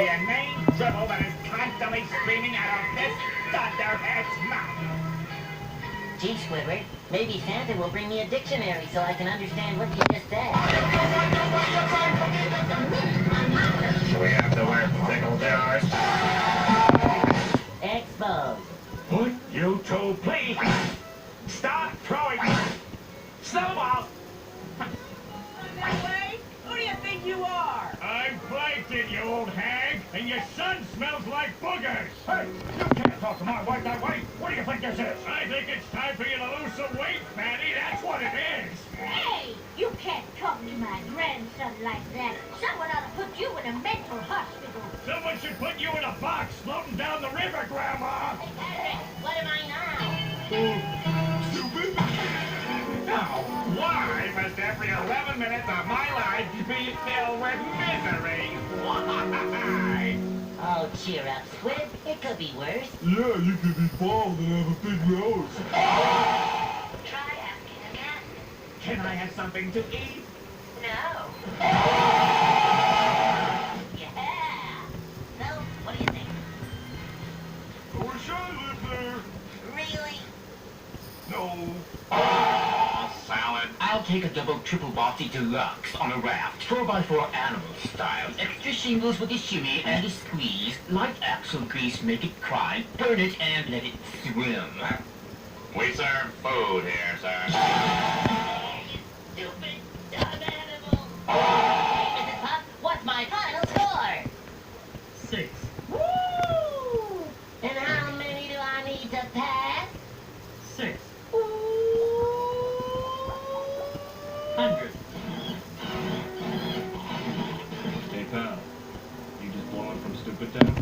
be a named dribble that is constantly screaming out of this thunderhead's mouth. Gee, Squidward, maybe Santa will bring me a dictionary so I can understand what you just said. We have to wear pickle jars. Expos. Would you two please stop throwing snowballs? Who do you think you are? I'm Plankton, you old hag, and your son smells like boogers. Hey, you can't talk to my wife that way. What do you think this is? I think it's time for you to lose some weight, Fatty. That's what it is. Hey, you can't talk to my grandson like that. Someone ought to put you in a mental hospital. Someone should put you in a box floating down the river, Grandma. Hey, Patrick, what am I now? Now, why must every 11 minutes of my life be filled with misery? Why? Oh, cheer up, Squid. It could be worse. Yeah, you could be bald and have a big nose. Try asking him that. Can I have something to eat? No. Yeah. So, what do you think? I wish I lived there. Really? No. Salad. I'll take a double triple bossy deluxe on a raft, 4x4 animal style. Extra shingles with a shimmy and a squeeze. Light axle grease, make it cry. Burn it and let it swim. We serve food here, sir. You stupid, dumb animal. Hey, Mrs. Puff, what's my final score? 6. Woo! And how many do I need to pass? 6. 100. Hey, pal. You just blowing from Stupid Town?